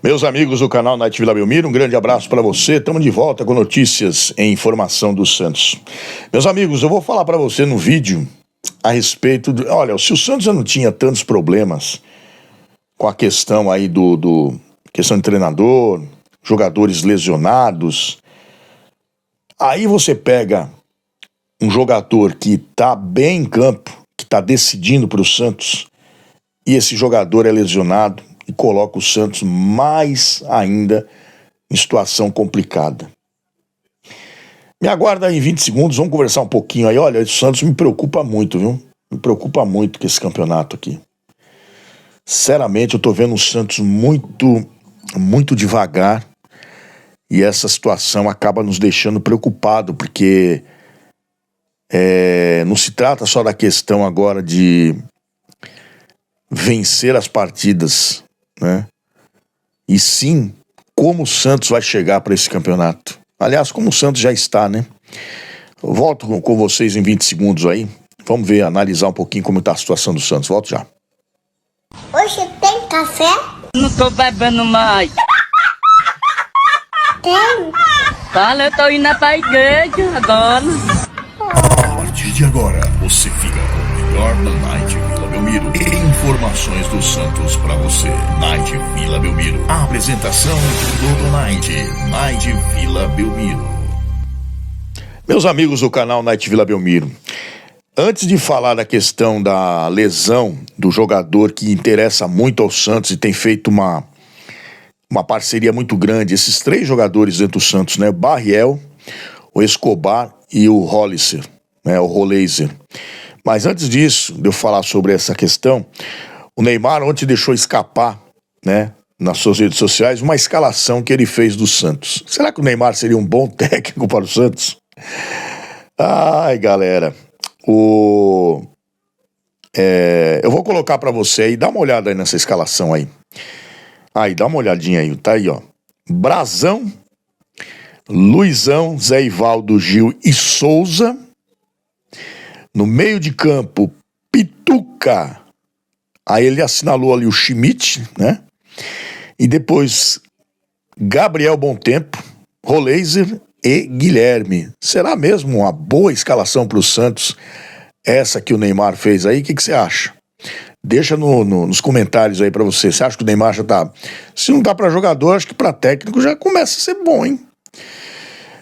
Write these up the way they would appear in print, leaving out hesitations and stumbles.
Meus amigos do canal Night Vila Belmiro, um grande abraço para você. Estamos de volta com notícias e informação do Santos. Meus amigos, eu vou falar para você no vídeo a respeito do... Olha, se o Santos já não tinha tantos problemas com a questão aí questão de treinador, jogadores lesionados, aí você pega um jogador que tá bem em campo, que tá decidindo para o Santos, e esse jogador é lesionado e coloca o Santos mais ainda em situação complicada. Me aguarda aí em 20 segundos, vamos conversar um pouquinho aí. Olha, o Santos me preocupa muito, viu? Me preocupa muito com esse campeonato aqui. Sinceramente, eu tô vendo o Santos muito devagar, e essa situação acaba nos deixando preocupado, porque não se trata só da questão agora de vencer as partidas, né? E sim, como o Santos vai chegar para esse campeonato. Aliás, como o Santos já está, né? Eu volto com vocês em 20 segundos aí. Vamos ver, analisar um pouquinho como está a situação do Santos. Volto já. Hoje tem café? Não tô bebendo mais. Tem. Fala, eu tô indo pra igreja agora. A partir de agora, você fica com o melhor da Night Vila Belmiro. Informações do Santos pra você. Night Vila Belmiro. A apresentação do Night Vila Belmiro. Meus amigos do canal Night Vila Belmiro, antes de falar da questão da lesão do jogador que interessa muito ao Santos e tem feito uma parceria muito grande, esses três jogadores dentro do Santos, né? Barriel, o Escobar e o Hollister, né? O Roleiser. Mas antes disso, de eu falar sobre essa questão, o Neymar ontem deixou escapar, né, nas suas redes sociais, uma escalação que ele fez do Santos. Será que o Neymar seria um bom técnico para o Santos? Ai, galera, eu vou colocar para você aí, dá uma olhada aí nessa escalação aí. Aí, dá uma olhadinha aí, tá aí, ó. Brazão, Luizão, Zé Ivaldo, Gil e Souza. No meio de campo, Pituca. Aí ele assinalou ali o Schmidt, né? E depois, Gabriel Bontempo, Roleiser e Guilherme. Será mesmo uma boa escalação para o Santos essa que o Neymar fez aí? O que você acha? Deixa nos comentários aí para você. Você acha que o Neymar já tá... Se não tá para jogador, acho que para técnico já começa a ser bom, hein?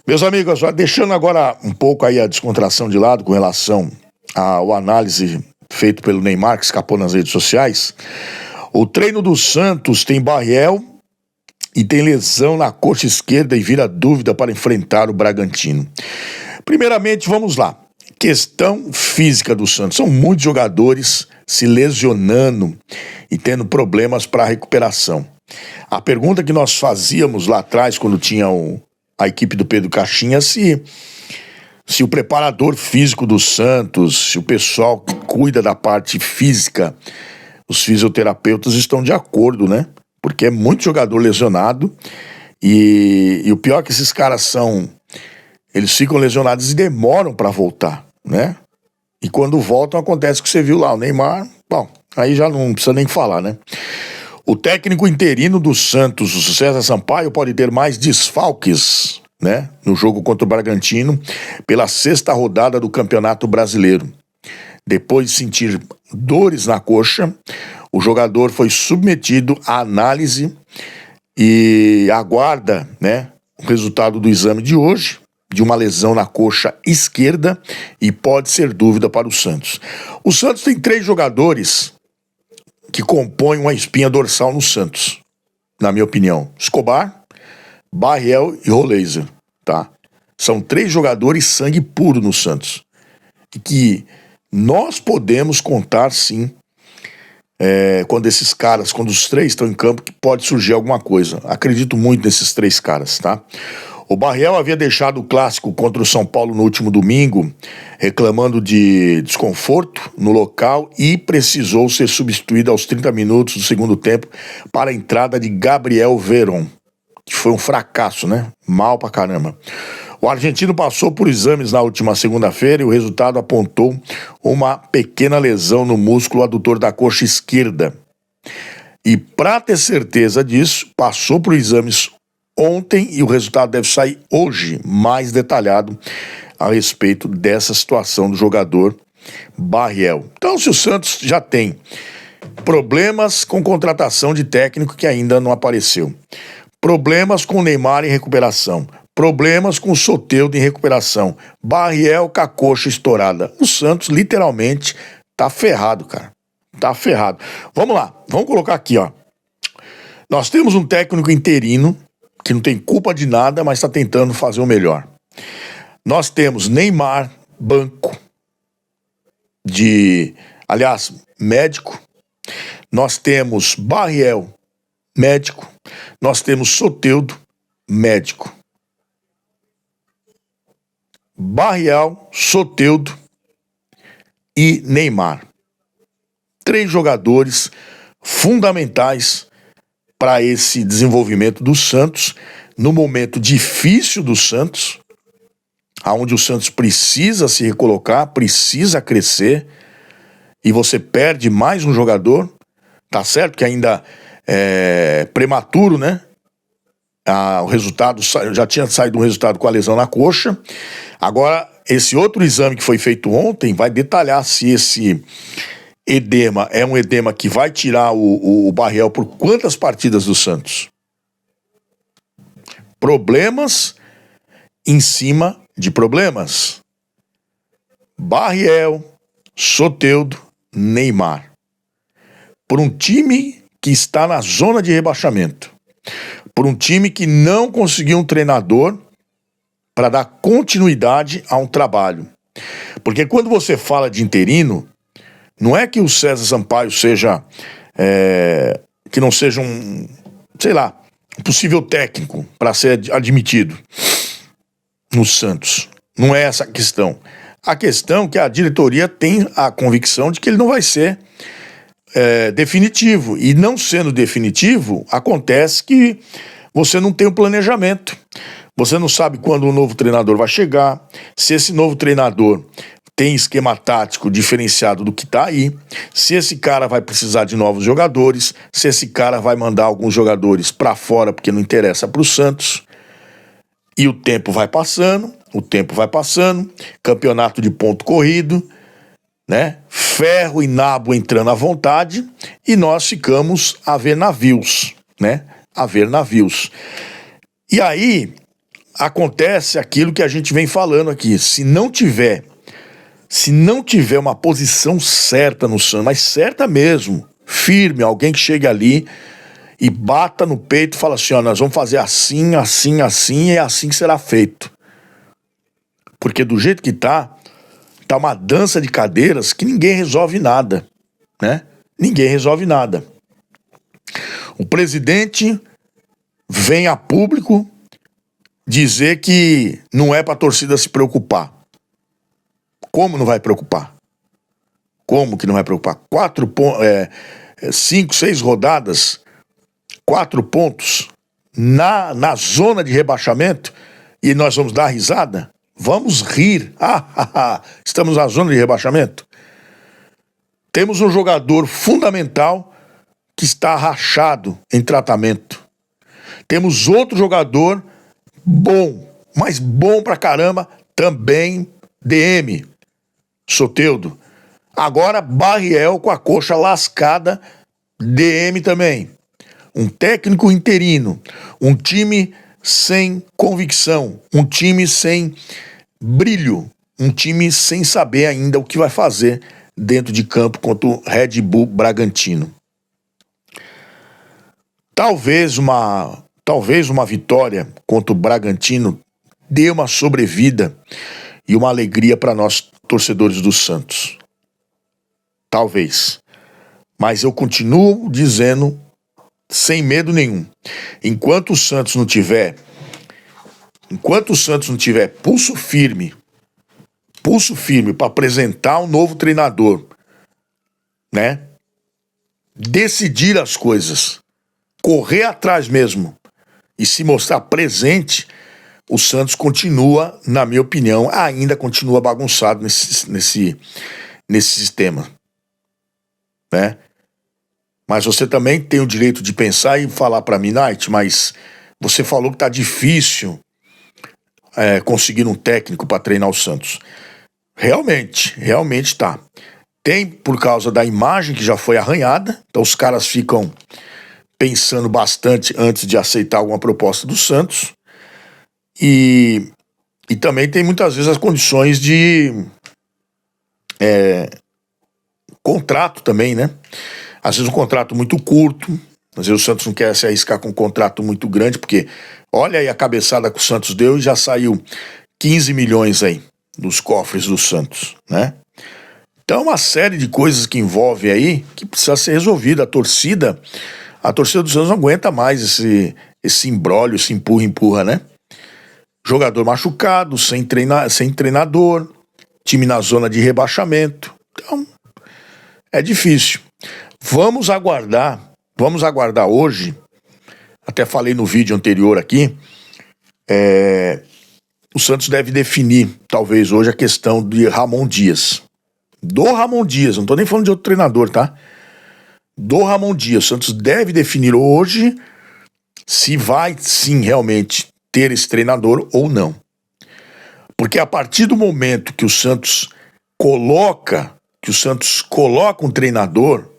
Meus amigos, deixando agora um pouco aí a descontração de lado com relação ao análise feito pelo Neymar, que escapou nas redes sociais, o treino do Santos tem Barriel e tem lesão na coxa esquerda e vira dúvida para enfrentar o Bragantino. Primeiramente, vamos lá. Questão física do Santos. São muitos jogadores se lesionando e tendo problemas para a recuperação. A pergunta que nós fazíamos lá atrás, quando tinha a equipe do Pedro Caixinha, se o preparador físico do Santos, se o pessoal que cuida da parte física, os fisioterapeutas estão de acordo, né? Porque é muito jogador lesionado e o pior é que esses caras eles ficam lesionados e demoram para voltar, né? E quando voltam acontece o que você viu lá, o Neymar, bom, aí já não precisa nem falar, né? O técnico interino do Santos, o César Sampaio, pode ter mais desfalques, né, no jogo contra o Bragantino, pela 6ª rodada do Campeonato Brasileiro. Depois de sentir dores na coxa, o jogador foi submetido à análise e aguarda, né, o resultado do exame de hoje, de uma lesão na coxa esquerda, e pode ser dúvida para o Santos. O Santos tem 3 jogadores que compõem uma espinha dorsal no Santos, na minha opinião: Escobar, Barriel e Roleiser, tá? São 3 jogadores sangue puro no Santos, e que nós podemos contar sim, quando os 3 estão em campo, que pode surgir alguma coisa. Acredito muito nesses 3 caras, tá? O Barriel havia deixado o clássico contra o São Paulo no último domingo, reclamando de desconforto no local, e precisou ser substituído aos 30 minutos do segundo tempo para a entrada de Gabriel Veron, que foi um fracasso, né? Mal pra caramba. O argentino passou por exames na última segunda-feira e o resultado apontou uma pequena lesão no músculo adutor da coxa esquerda. E para ter certeza disso, passou por exames ontem e o resultado deve sair hoje, mais detalhado a respeito dessa situação do jogador Barriel. Então, se o Santos já tem problemas com contratação de técnico que ainda não apareceu, problemas com o Neymar em recuperação, problemas com o Soteldo em recuperação, Barriel com a coxa estourada, o Santos literalmente tá ferrado, cara. Tá ferrado. Vamos lá, vamos colocar aqui, ó. Nós temos um técnico interino que não tem culpa de nada, mas está tentando fazer o melhor. Nós temos Neymar, banco, médico. Nós temos Barriel, médico. Nós temos Soteldo, médico. Barriel, Soteldo e Neymar. 3 jogadores fundamentais para esse desenvolvimento do Santos, no momento difícil do Santos, aonde o Santos precisa se recolocar, precisa crescer, e você perde mais um jogador, tá certo que ainda é prematuro, né? O resultado, já tinha saído um resultado com a lesão na coxa, agora esse outro exame que foi feito ontem vai detalhar se esse edema é um edema que vai tirar o Barriel por quantas partidas do Santos? Problemas em cima de problemas. Barriel, Soteldo, Neymar. Por um time que está na zona de rebaixamento. Por um time que não conseguiu um treinador para dar continuidade a um trabalho. Porque quando você fala de interino, não é que o César Sampaio seja, que não seja um, sei lá, possível técnico para ser admitido no Santos. Não é essa a questão. A questão é que a diretoria tem a convicção de que ele não vai ser definitivo. E não sendo definitivo, acontece que você não tem um planejamento. Você não sabe quando o novo treinador vai chegar, se esse novo treinador tem esquema tático diferenciado do que tá aí, se esse cara vai precisar de novos jogadores, se esse cara vai mandar alguns jogadores para fora porque não interessa pro Santos. E o tempo vai passando, campeonato de ponto corrido, né? Ferro e nabo entrando à vontade e nós ficamos a ver navios, né? A ver navios. E aí acontece aquilo que a gente vem falando aqui, se não tiver uma posição certa no Santos, mas certa mesmo, firme, alguém que chegue ali e bata no peito e fala assim, ó, nós vamos fazer assim, assim, assim, e é assim que será feito. Porque do jeito que tá uma dança de cadeiras que ninguém resolve nada, né? Ninguém resolve nada. O presidente vem a público dizer que não é pra torcida se preocupar. Como não vai preocupar? Como que não vai preocupar? 5, 6 rodadas, 4 pontos na zona de rebaixamento e nós vamos dar risada? Vamos rir. Estamos na zona de rebaixamento? Temos um jogador fundamental que está rachado em tratamento. Temos outro jogador bom, mas bom pra caramba, também DM, Soteldo. Agora Barriel com a coxa lascada, DM também. Um técnico interino, um time sem convicção, um time sem brilho, um time sem saber ainda o que vai fazer dentro de campo contra o Red Bull Bragantino. Talvez uma vitória contra o Bragantino dê uma sobrevida e uma alegria para nós torcedores do Santos. Talvez. Mas eu continuo dizendo sem medo nenhum. Enquanto o Santos não tiver pulso firme para apresentar um novo treinador, né? Decidir as coisas, correr atrás mesmo e se mostrar presente, o Santos continua, na minha opinião, ainda continua bagunçado nesse sistema, né? Mas você também tem o direito de pensar e falar para mim, Night, mas você falou que tá difícil conseguir um técnico para treinar o Santos. Realmente tá. Tem por causa da imagem que já foi arranhada, então os caras ficam pensando bastante antes de aceitar alguma proposta do Santos. E também tem muitas vezes as condições de contrato também, né? Às vezes um contrato muito curto, às vezes o Santos não quer se arriscar com um contrato muito grande, porque olha aí a cabeçada que o Santos deu e já saiu 15 milhões aí dos cofres do Santos, né? Então uma série de coisas que envolve aí que precisa ser resolvida. A torcida do Santos não aguenta mais esse imbróglio, esse empurra, né? Jogador machucado, sem treinador, time na zona de rebaixamento. Então, é difícil. Vamos aguardar hoje, até falei no vídeo anterior aqui, o Santos deve definir, talvez hoje, a questão de Ramon Dias. Do Ramon Dias, não tô nem falando de outro treinador, tá? Do Ramon Dias. O Santos deve definir hoje se vai, sim, realmente ter esse treinador ou não. Porque a partir do momento que o Santos coloca um treinador,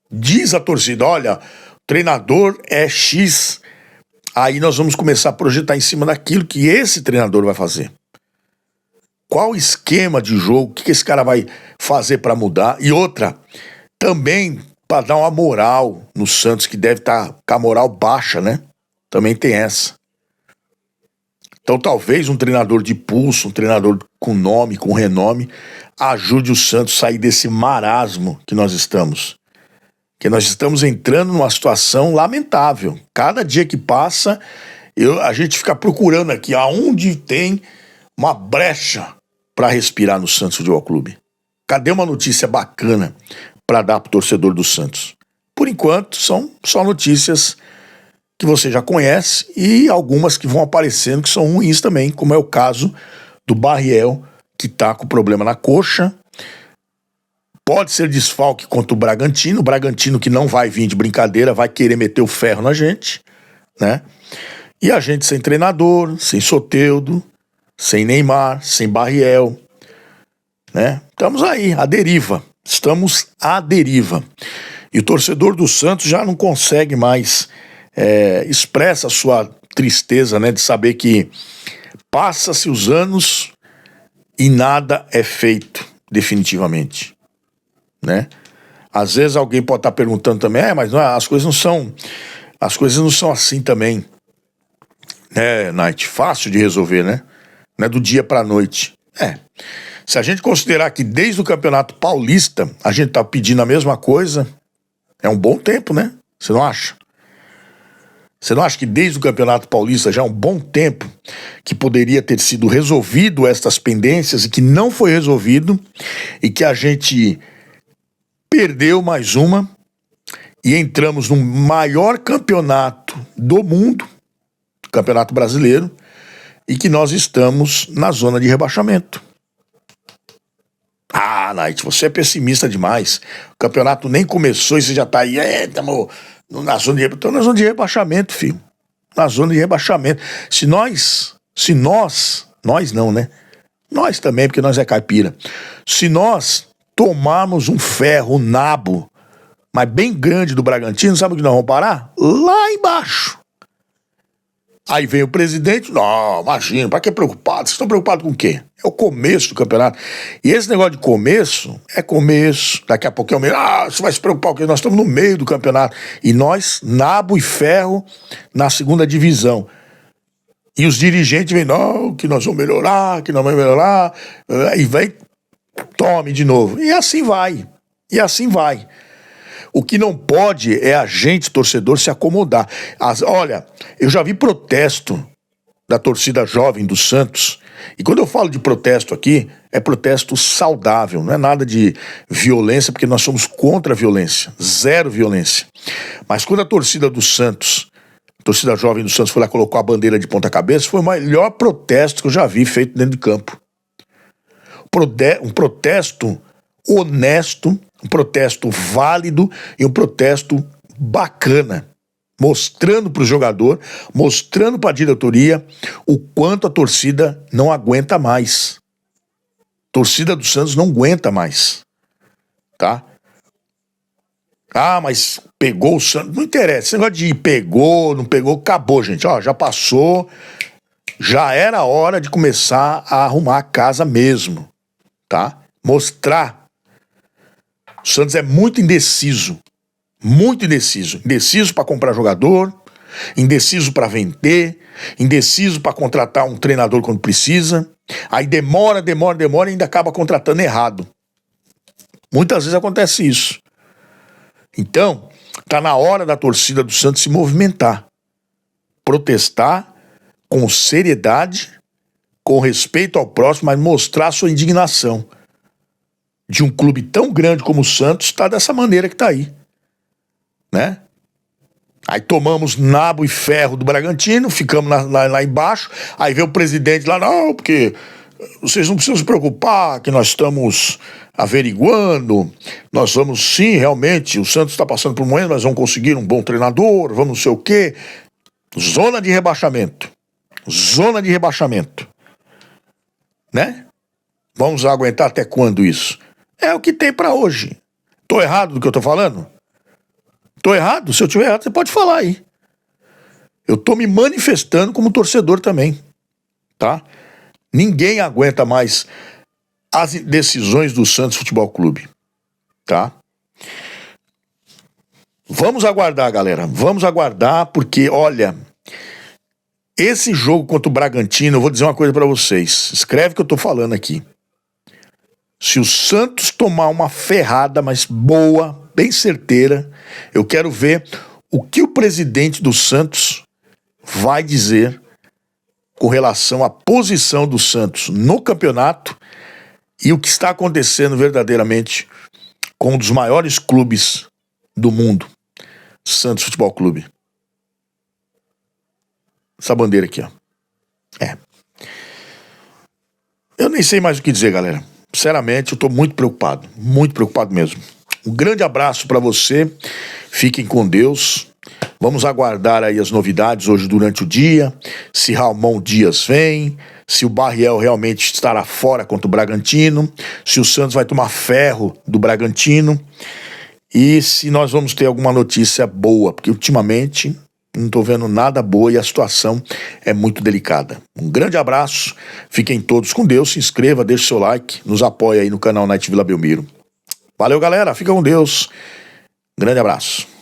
diz a torcida, olha, o treinador é X, aí nós vamos começar a projetar em cima daquilo que esse treinador vai fazer. Qual o esquema de jogo, o que esse cara vai fazer para mudar? E outra, também para dar uma moral no Santos, que deve estar com a moral baixa, né? Também tem essa. Então talvez um treinador de pulso, um treinador com nome, com renome, ajude o Santos a sair desse marasmo que nós estamos. Que nós estamos entrando numa situação lamentável. Cada dia que passa, a gente fica procurando aqui aonde tem uma brecha para respirar no Santos Futebol Clube. Cadê uma notícia bacana para dar pro torcedor do Santos? Por enquanto, são só notícias que você já conhece e algumas que vão aparecendo que são ruins também, como é o caso do Barriel, que tá com problema na coxa. Pode ser desfalque contra o Bragantino que não vai vir de brincadeira, vai querer meter o ferro na gente, né? E a gente sem treinador, sem Soteldo, sem Neymar, sem Barriel, né? Estamos aí, estamos à deriva. E o torcedor do Santos já não consegue mais expressa a sua tristeza, né, de saber que passa-se os anos e nada é feito definitivamente, né? Às vezes alguém pode estar perguntando também, mas as coisas não são assim também, né, Night? Fácil de resolver, né? Não é do dia para a noite. Se a gente considerar que desde o Campeonato Paulista a gente tá pedindo a mesma coisa, é um bom tempo, né? Você não acha? Você não acha que desde o Campeonato Paulista já é um bom tempo que poderia ter sido resolvido estas pendências e que não foi resolvido e que a gente perdeu mais uma e entramos no maior campeonato do mundo, Campeonato Brasileiro, e que nós estamos na zona de rebaixamento. Ah, Night, você é pessimista demais. O campeonato nem começou e você já tá aí, estamos na zona de rebaixamento, filho. Na zona de rebaixamento. Nós não, né? Nós também, porque nós é caipira. Se nós tomarmos um ferro, um nabo, mas bem grande do Bragantino, sabe onde nós vamos parar? Lá embaixo. Aí vem o presidente, não, imagina, pra que preocupado? Vocês estão preocupados com o quê? É o começo do campeonato. E esse negócio de começo, daqui a pouco é o meio, você vai se preocupar com o quê? Nós estamos no meio do campeonato. E nós, nabo e ferro, na segunda divisão. E os dirigentes vêm, não, que nós vamos melhorar, aí vem, tome de novo. E assim vai. O que não pode é a gente, torcedor, se acomodar. Olha, eu já vi protesto da torcida jovem do Santos, e quando eu falo de protesto aqui, é protesto saudável, não é nada de violência, porque nós somos contra a violência, zero violência. Mas quando a torcida do Santos, a torcida jovem do Santos foi lá, colocou a bandeira de ponta cabeça, foi o melhor protesto que eu já vi feito dentro de campo. Um protesto honesto, um protesto válido e um protesto bacana, mostrando para o jogador, mostrando para a diretoria o quanto a torcida não aguenta mais. A torcida do Santos não aguenta mais, tá? Ah, mas pegou o Santos, não interessa, esse negócio de pegou, não pegou, acabou, gente, ó, já passou, já era a hora de começar a arrumar a casa mesmo, tá? Mostrar. O Santos é muito indeciso. Muito indeciso. Indeciso para comprar jogador, indeciso para vender, indeciso para contratar um treinador quando precisa. Aí demora e ainda acaba contratando errado. Muitas vezes acontece isso. Então, tá na hora da torcida do Santos se movimentar. Protestar com seriedade, com respeito ao próximo, mas mostrar sua indignação de um clube tão grande como o Santos estar dessa maneira que tá aí, né? Aí tomamos nabo e ferro do Bragantino, ficamos lá embaixo, aí vê o presidente lá, não, porque vocês não precisam se preocupar que nós estamos averiguando, nós vamos sim, realmente, o Santos está passando por um momento, nós vamos conseguir um bom treinador, vamos não sei o quê. Zona de rebaixamento, né? Vamos aguentar até quando isso? É o que tem pra hoje. Tô errado do que eu tô falando? Tô errado? Se eu tiver errado, você pode falar aí. Eu tô me manifestando como torcedor também, tá? Ninguém aguenta mais as decisões do Santos Futebol Clube, tá? Vamos aguardar, galera. Vamos aguardar, porque, olha, esse jogo contra o Bragantino, eu vou dizer uma coisa pra vocês. Escreve o que eu tô falando aqui. Se o Santos tomar uma ferrada, mas boa, bem certeira, eu quero ver o que o presidente do Santos vai dizer com relação à posição do Santos no campeonato e o que está acontecendo verdadeiramente com um dos maiores clubes do mundo, Santos Futebol Clube. Essa bandeira aqui, ó. Eu nem sei mais o que dizer, galera. Sinceramente, eu tô muito preocupado mesmo. Um grande abraço para você, fiquem com Deus. Vamos aguardar aí as novidades hoje durante o dia, se Ramon Dias vem, se o Barriel realmente estará fora contra o Bragantino, se o Santos vai tomar ferro do Bragantino e se nós vamos ter alguma notícia boa, porque ultimamente não tô vendo nada boa e a situação é muito delicada. Um grande abraço, fiquem todos com Deus, se inscreva, deixe seu like, nos apoie aí no canal Night Vila Belmiro. Valeu, galera, fica com Deus, grande abraço.